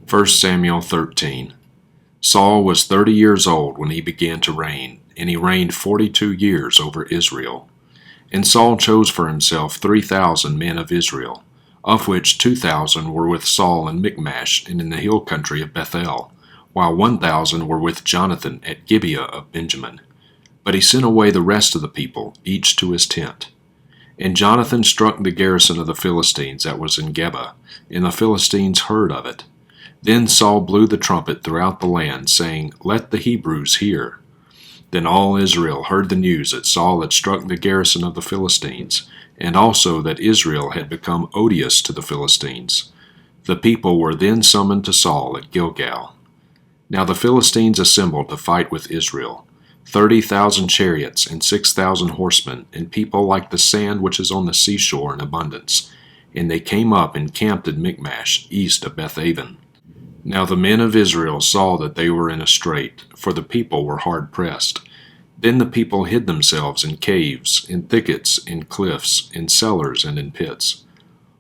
1 Samuel 13. Saul was 30 years old when he began to reign, and he reigned 42 years over Israel. And Saul chose for himself 3,000 men of Israel, of which 2,000 were with Saul in Michmash and in the hill country of Bethel, while 1,000 were with Jonathan at Gibeah of Benjamin. But he sent away the rest of the people, each to his tent. And Jonathan struck the garrison of the Philistines that was in Geba, and the Philistines heard of it. Then Saul blew the trumpet throughout the land, saying, "Let the Hebrews hear." Then all Israel heard the news that Saul had struck the garrison of the Philistines, and also that Israel had become odious to the Philistines. The people were then summoned to Saul at Gilgal. Now the Philistines assembled to fight with Israel, 30,000 chariots and 6,000 horsemen, and people like the sand which is on the seashore in abundance. And they came up and camped at Michmash, east of Bethaven. Now the men of Israel saw that they were in a strait, for the people were hard pressed. Then the people hid themselves in caves, in thickets, in cliffs, in cellars, and in pits.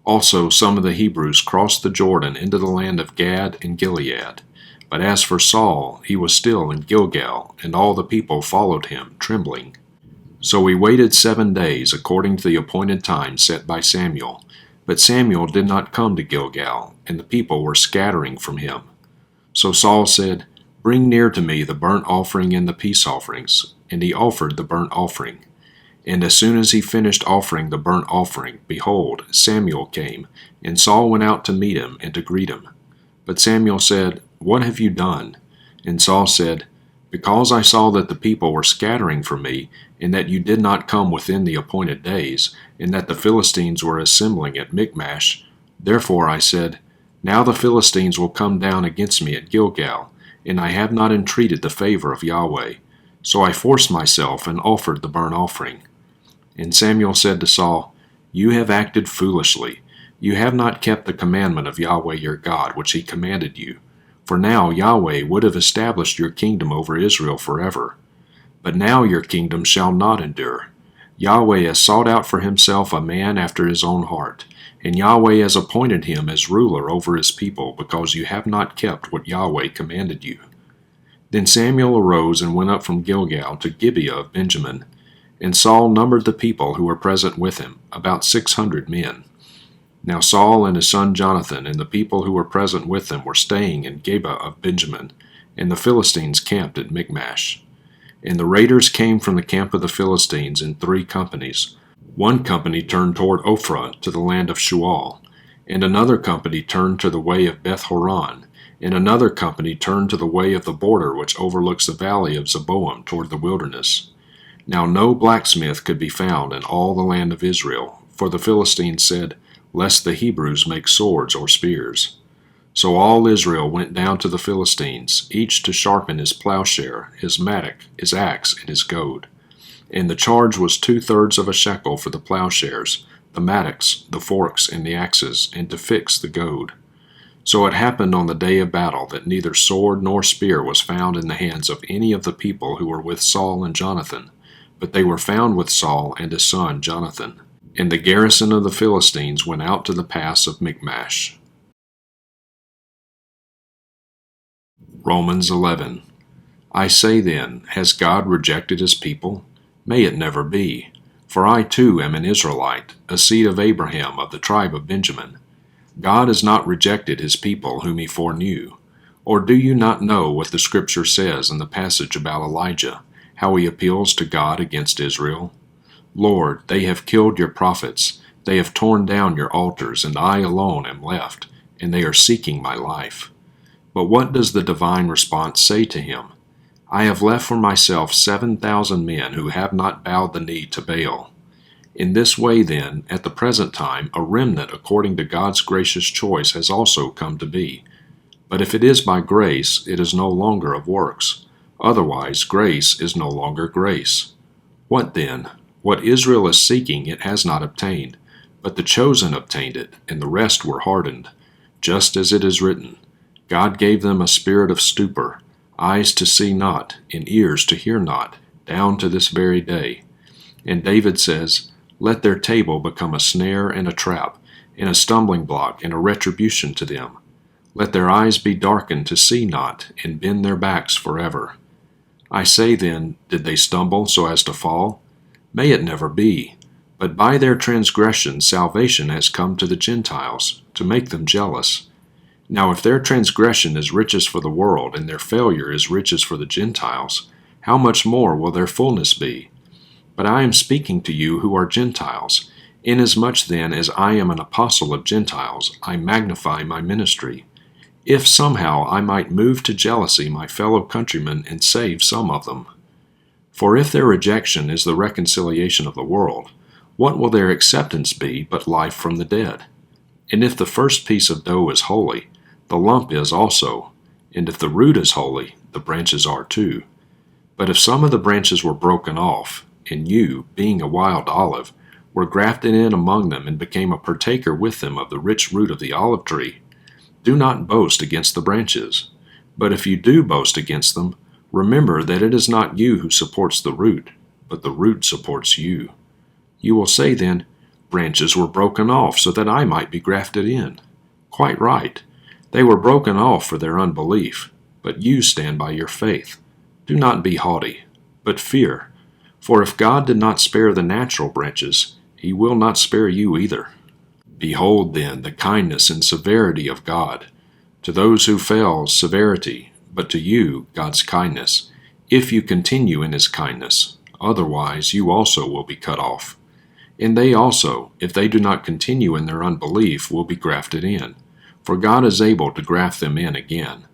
Also some of the Hebrews crossed the Jordan into the land of Gad and Gilead. But as for Saul, he was still in Gilgal, and all the people followed him, trembling. So we waited 7 days, according to the appointed time set by Samuel. But Samuel did not come to Gilgal, and the people were scattering from him. So Saul said, "Bring near to me the burnt offering and the peace offerings." And he offered the burnt offering. And as soon as he finished offering the burnt offering, behold, Samuel came, and Saul went out to meet him and to greet him. But Samuel said, "What have you done?" And Saul said, "Because I saw that the people were scattering from me, and that you did not come within the appointed days, and that the Philistines were assembling at Michmash, therefore I said, Now the Philistines will come down against me at Gilgal, and I have not entreated the favor of Yahweh. So I forced myself and offered the burnt offering." And Samuel said to Saul, "You have acted foolishly. You have not kept the commandment of Yahweh your God, which he commanded you. For now Yahweh would have established your kingdom over Israel forever. But now your kingdom shall not endure. Yahweh has sought out for himself a man after his own heart, and Yahweh has appointed him as ruler over his people, because you have not kept what Yahweh commanded you." Then Samuel arose and went up from Gilgal to Gibeah of Benjamin. And Saul numbered the people who were present with him, about 600 men. Now Saul and his son Jonathan and the people who were present with them were staying in Gibeah of Benjamin, and the Philistines camped at Michmash. And the raiders came from the camp of the Philistines in 3 companies. One company turned toward Ophrah to the land of Shual, and another company turned to the way of Beth-horon, and another company turned to the way of the border which overlooks the valley of Zeboim toward the wilderness. Now no blacksmith could be found in all the land of Israel, for the Philistines said, "Lest the Hebrews make swords or spears." So all Israel went down to the Philistines, each to sharpen his plowshare, his mattock, his axe, and his goad. And the charge was 2/3 of a shekel for the plowshares, the mattocks, the forks, and the axes, and to fix the goad. So it happened on the day of battle that neither sword nor spear was found in the hands of any of the people who were with Saul and Jonathan, but they were found with Saul and his son Jonathan. And the garrison of the Philistines went out to the pass of Michmash. Romans 11. I say then, has God rejected his people? May it never be. For I too am an Israelite, a seed of Abraham of the tribe of Benjamin. God has not rejected his people whom he foreknew. Or do you not know what the Scripture says in the passage about Elijah, how he appeals to God against Israel? "Lord, they have killed your prophets, they have torn down your altars, and I alone am left, and they are seeking my life." But what does the divine response say to him? "I have left for myself 7,000 men who have not bowed the knee to Baal." In this way, then, at the present time, a remnant according to God's gracious choice has also come to be. But if it is by grace, it is no longer of works. Otherwise, grace is no longer grace. What then? What Israel is seeking it has not obtained, but the chosen obtained it, and the rest were hardened. Just as it is written, God gave them a spirit of stupor, eyes to see not, and ears to hear not, down to this very day. And David says, "Let their table become a snare and a trap, and a stumbling block and a retribution to them. Let their eyes be darkened to see not, and bend their backs forever. I say then, did they stumble so as to fall? May it never be. But by their transgression salvation has come to the Gentiles, to make them jealous. Now if their transgression is riches for the world, and their failure is riches for the Gentiles, how much more will their fullness be? But I am speaking to you who are Gentiles. Inasmuch then as I am an apostle of Gentiles, I magnify my ministry, if somehow I might move to jealousy my fellow countrymen and save some of them. For if their rejection is the reconciliation of the world, what will their acceptance be but life from the dead? And if the first piece of dough is holy, the lump is also, and if the root is holy, the branches are too. But if some of the branches were broken off, and you, being a wild olive, were grafted in among them and became a partaker with them of the rich root of the olive tree, do not boast against the branches. But if you do boast against them, remember that it is not you who supports the root, but the root supports you. You will say then, branches were broken off so that I might be grafted in. Quite right. They were broken off for their unbelief, but you stand by your faith. Do not be haughty, but fear. For if God did not spare the natural branches, he will not spare you either. Behold then the kindness and severity of God. To those who fell, severity, but to you God's kindness, if you continue in his kindness. Otherwise you also will be cut off. And they also, if they do not continue in their unbelief, will be grafted in. For God is able to graft them in again.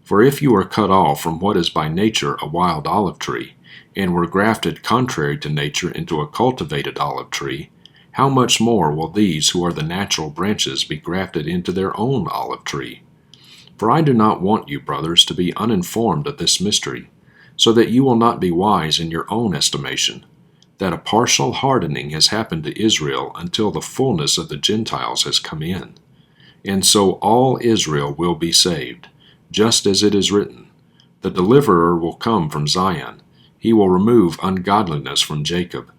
For if you are cut off from what is by nature a wild olive tree, and were grafted contrary to nature into a cultivated olive tree, how much more will these who are the natural branches be grafted into their own olive tree? For I do not want you, brothers, to be uninformed of this mystery, so that you will not be wise in your own estimation, that a partial hardening has happened to Israel until the fullness of the Gentiles has come in. And so all Israel will be saved, just as it is written, the deliverer will come from Zion, he will remove ungodliness from Jacob.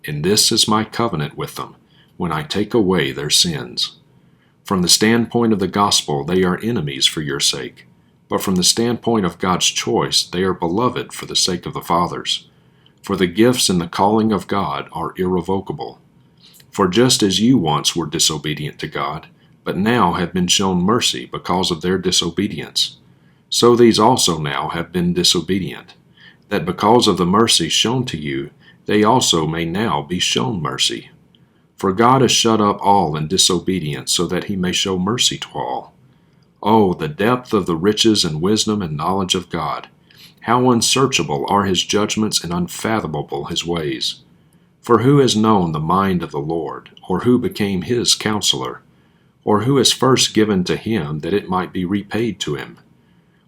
And this is my covenant with them, when I take away their sins. From the standpoint of the gospel, they are enemies for your sake, but from the standpoint of God's choice, they are beloved for the sake of the fathers. For the gifts and the calling of God are irrevocable. For just as you once were disobedient to God, but now have been shown mercy because of their disobedience, so these also now have been disobedient, that because of the mercy shown to you, they also may now be shown mercy. For God has shut up all in disobedience, so that he may show mercy to all. Oh, the depth of the riches and wisdom and knowledge of God! How unsearchable are his judgments and unfathomable his ways! For who has known the mind of the Lord, or who became his counselor? Or who has first given to him that it might be repaid to him?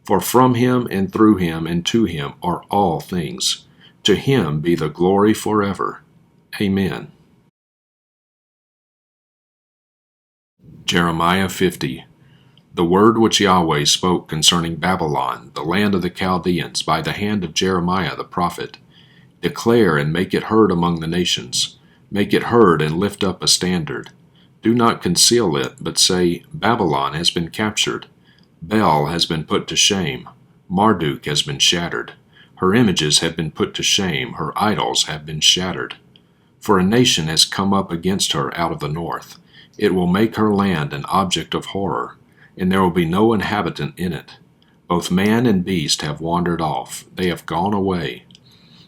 For from him and through him and to him are all things. To him be the glory forever. Amen. Jeremiah 50. The word which Yahweh spoke concerning Babylon, the land of the Chaldeans, by the hand of Jeremiah the prophet. Declare and make it heard among the nations. Make it heard and lift up a standard. Do not conceal it, but say, Babylon has been captured. Bel has been put to shame. Marduk has been shattered. Her images have been put to shame. Her idols have been shattered. For a nation has come up against her out of the north. It will make her land an object of horror, and there will be no inhabitant in it. Both man and beast have wandered off. They have gone away.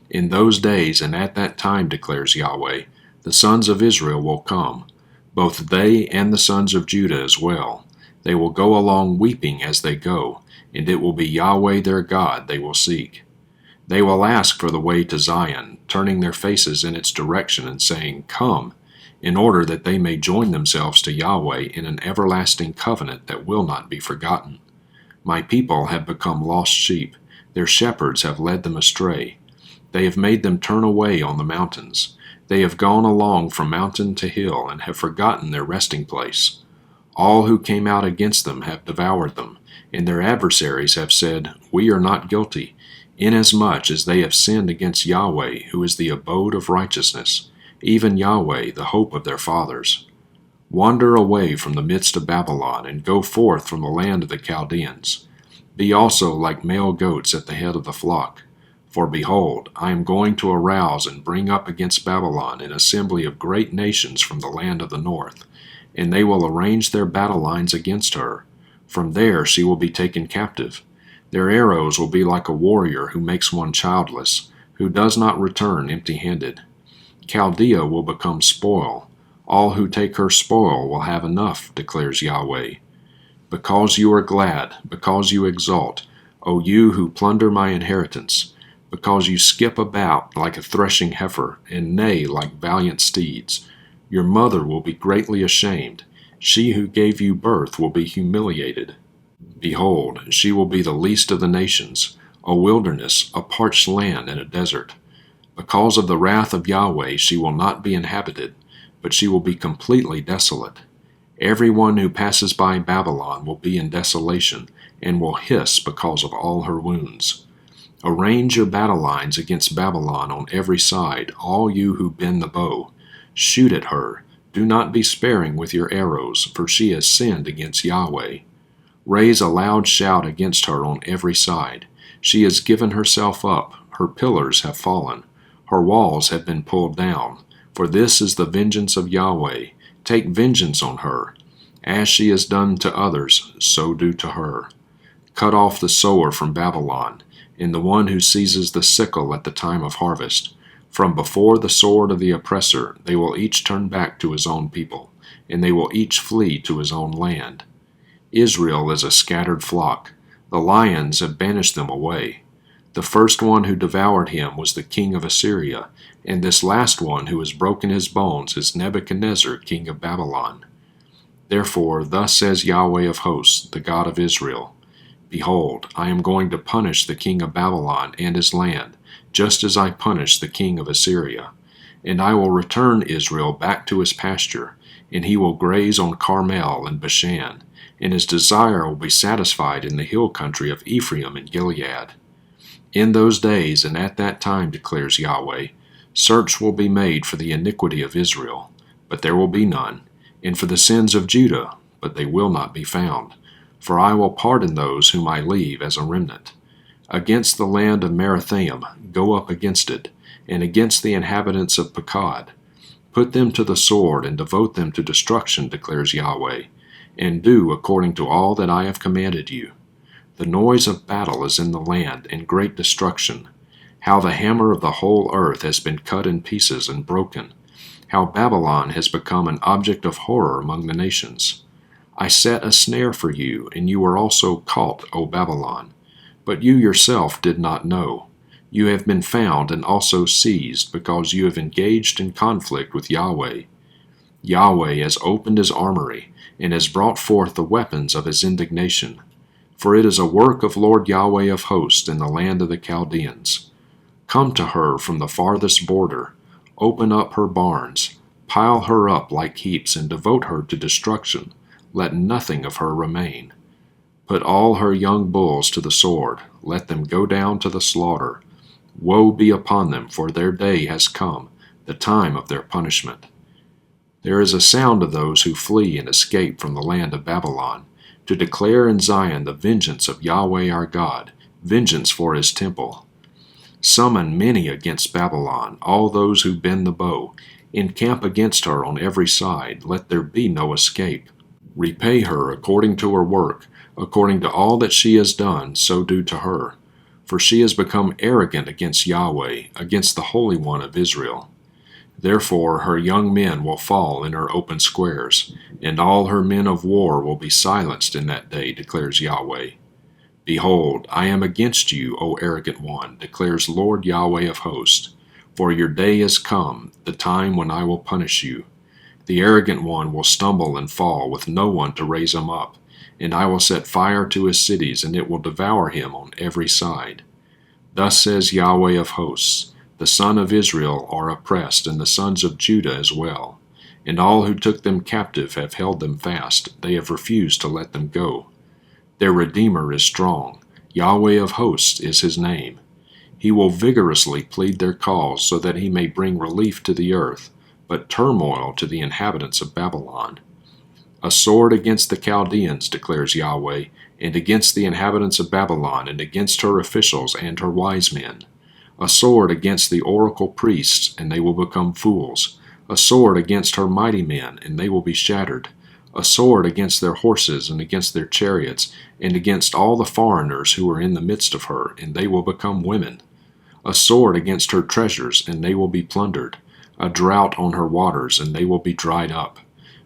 In those days and at that time, declares Yahweh, the sons of Israel will come, both they and the sons of Judah as well. They will go along weeping as they go, and it will be Yahweh their God they will seek. They will ask for the way to Zion, turning their faces in its direction and saying, Come, in order that they may join themselves to Yahweh in an everlasting covenant that will not be forgotten. My people have become lost sheep. Their shepherds have led them astray. They have made them turn away on the mountains. They have gone along from mountain to hill and have forgotten their resting place. All who came out against them have devoured them, and their adversaries have said, We are not guilty, inasmuch as they have sinned against Yahweh, who is the abode of righteousness, even Yahweh, the hope of their fathers. Wander away from the midst of Babylon, and go forth from the land of the Chaldeans. Be also like male goats at the head of the flock. For behold, I am going to arouse and bring up against Babylon an assembly of great nations from the land of the north, and they will arrange their battle lines against her. From there she will be taken captive. Their arrows will be like a warrior who makes one childless, who does not return empty-handed. Chaldea will become spoil. All who take her spoil will have enough, declares Yahweh. Because you are glad, because you exult, O you who plunder my inheritance, because you skip about like a threshing heifer, and neigh like valiant steeds, your mother will be greatly ashamed. She who gave you birth will be humiliated. Behold, she will be the least of the nations, a wilderness, a parched land, and a desert. Because of the wrath of Yahweh she will not be inhabited, but she will be completely desolate. Everyone who passes by Babylon will be in desolation, and will hiss because of all her wounds. Arrange your battle lines against Babylon on every side, all you who bend the bow. Shoot at her. Do not be sparing with your arrows, for she has sinned against Yahweh. Raise a loud shout against her on every side. She has given herself up. Her pillars have fallen. Her walls have been pulled down. For this is the vengeance of Yahweh. Take vengeance on her. As she has done to others, so do to her. Cut off the sower from Babylon, and the one who seizes the sickle at the time of harvest. From before the sword of the oppressor they will each turn back to his own people, and they will each flee to his own land. Israel is a scattered flock. The lions have banished them away. The first one who devoured him was the king of Assyria, and this last one who has broken his bones is Nebuchadnezzar, king of Babylon. Therefore, thus says Yahweh of hosts, the God of Israel, Behold, I am going to punish the king of Babylon and his land, just as I punished the king of Assyria. And I will return Israel back to his pasture, and he will graze on Carmel and Bashan, and his desire will be satisfied in the hill country of Ephraim and Gilead. In those days and at that time, declares Yahweh, search will be made for the iniquity of Israel, but there will be none, and for the sins of Judah, but they will not be found. For I will pardon those whom I leave as a remnant. Against the land of Merathaim, go up against it, and against the inhabitants of Pekod. Put them to the sword and devote them to destruction, declares Yahweh, and do according to all that I have commanded you. The noise of battle is in the land, and great destruction. How the hammer of the whole earth has been cut in pieces and broken. How Babylon has become an object of horror among the nations. I set a snare for you, and you were also caught, O Babylon. But you yourself did not know. You have been found and also seized, because you have engaged in conflict with Yahweh. Yahweh has opened his armory, and has brought forth the weapons of his indignation. For it is a work of Lord Yahweh of hosts in the land of the Chaldeans. Come to her from the farthest border, open up her barns, pile her up like heaps, and devote her to destruction. Let nothing of her remain. Put all her young bulls to the sword, let them go down to the slaughter. Woe be upon them, for their day has come, the time of their punishment. There is a sound of those who flee and escape from the land of Babylon, to declare in Zion the vengeance of Yahweh our God, vengeance for his temple. Summon many against Babylon, all those who bend the bow. Encamp against her on every side, let there be no escape. Repay her according to her work, according to all that she has done, so do to her. For she has become arrogant against Yahweh, against the Holy One of Israel. Therefore her young men will fall in her open squares, and all her men of war will be silenced in that day, declares Yahweh. Behold, I am against you, O arrogant one, declares Lord Yahweh of hosts. For your day is come, the time when I will punish you. The arrogant one will stumble and fall, with no one to raise him up, and I will set fire to his cities, and it will devour him on every side. Thus says Yahweh of hosts, the sons of Israel are oppressed, and the sons of Judah as well. And all who took them captive have held them fast, they have refused to let them go. Their Redeemer is strong, Yahweh of hosts is his name. He will vigorously plead their cause, so that he may bring relief to the earth, but turmoil to the inhabitants of Babylon. A sword against the Chaldeans, declares Yahweh, and against the inhabitants of Babylon, and against her officials and her wise men. A sword against the oracle priests, and they will become fools. A sword against her mighty men, and they will be shattered. A sword against their horses, and against their chariots, and against all the foreigners who are in the midst of her, and they will become women. A sword against her treasures, and they will be plundered. A drought on her waters, and they will be dried up.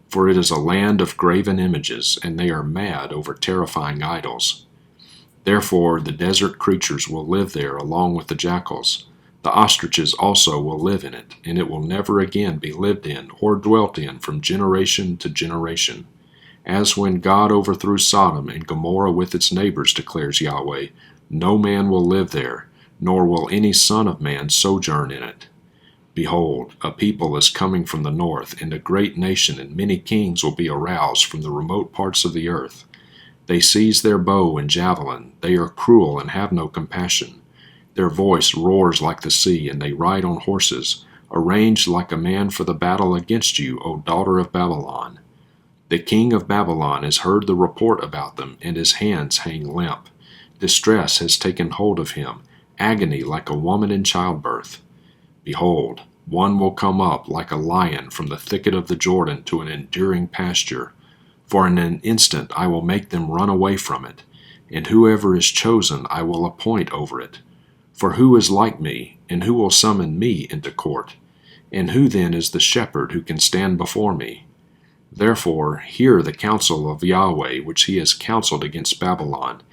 For it is a land of graven images, and they are mad over terrifying idols. Therefore the desert creatures will live there along with the jackals. The ostriches also will live in it, and it will never again be lived in or dwelt in from generation to generation. As when God overthrew Sodom and Gomorrah with its neighbors, declares Yahweh, no man will live there, nor will any son of man sojourn in it. Behold, a people is coming from the north, and a great nation, and many kings will be aroused from the remote parts of the earth. They seize their bow and javelin. They are cruel and have no compassion. Their voice roars like the sea, and they ride on horses, arranged like a man for the battle against you, O daughter of Babylon. The king of Babylon has heard the report about them, and his hands hang limp. Distress has taken hold of him, agony like a woman in childbirth. Behold, one will come up like a lion from the thicket of the Jordan to an enduring pasture. For in an instant I will make them run away from it, and whoever is chosen I will appoint over it. For who is like me, and who will summon me into court? And who then is the shepherd who can stand before me? Therefore hear the counsel of Yahweh which he has counseled against Babylon,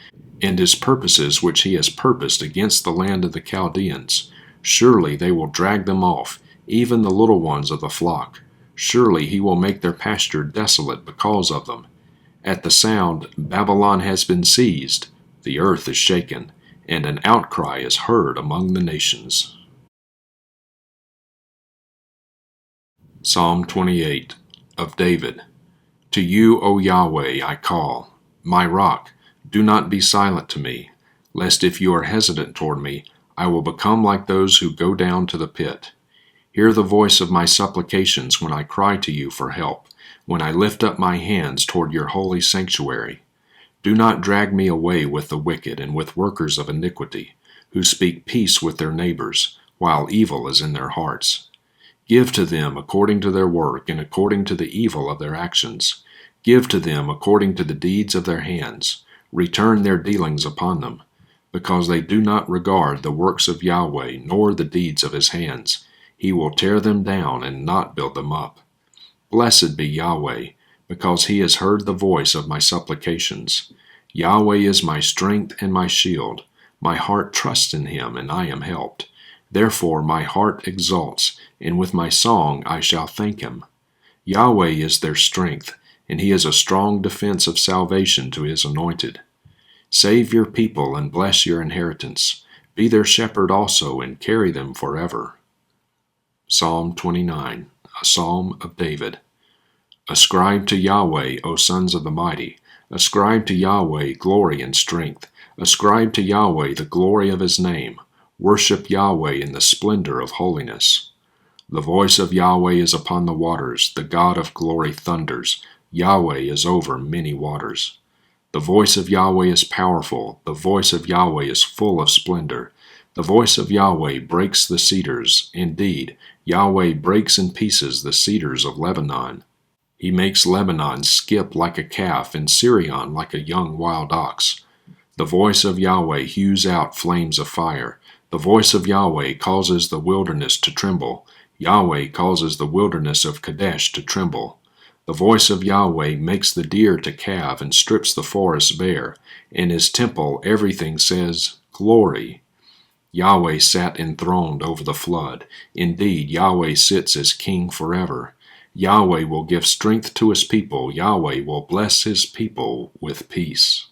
and his purposes which he has purposed against the land of the Chaldeans. Surely they will drag them off, even the little ones of the flock. Surely he will make their pasture desolate because of them. At the sound, Babylon has been seized, the earth is shaken, and an outcry is heard among the nations. Psalm 28 of David. To you, O Yahweh, I call. My rock, do not be silent to me, lest if you are hesitant toward me, I will become like those who go down to the pit. Hear the voice of my supplications when I cry to you for help, when I lift up my hands toward your holy sanctuary. Do not drag me away with the wicked and with workers of iniquity, who speak peace with their neighbors, while evil is in their hearts. Give to them according to their work and according to the evil of their actions. Give to them according to the deeds of their hands. Return their dealings upon them, because they do not regard the works of Yahweh nor the deeds of his hands. He will tear them down and not build them up. Blessed be Yahweh, because he has heard the voice of my supplications. Yahweh is my strength and my shield. My heart trusts in him, and I am helped. Therefore my heart exults, and with my song I shall thank him. Yahweh is their strength, and he is a strong defense of salvation to his anointed. Save your people and bless your inheritance. Be their shepherd also, and carry them forever. Psalm 29, a psalm of David. Ascribe to Yahweh, O sons of the mighty. Ascribe to Yahweh glory and strength. Ascribe to Yahweh the glory of his name. Worship Yahweh in the splendor of holiness. The voice of Yahweh is upon the waters. The God of glory thunders. Yahweh is over many waters. The voice of Yahweh is powerful. The voice of Yahweh is full of splendor. The voice of Yahweh breaks the cedars. Indeed, Yahweh breaks in pieces the cedars of Lebanon. He makes Lebanon skip like a calf and Sirion like a young wild ox. The voice of Yahweh hews out flames of fire. The voice of Yahweh causes the wilderness to tremble. Yahweh causes the wilderness of Kadesh to tremble. The voice of Yahweh makes the deer to calve and strips the forest bare. In his temple everything says, Glory. Yahweh sat enthroned over the flood. Indeed, Yahweh sits as king forever. Yahweh will give strength to his people. Yahweh will bless his people with peace.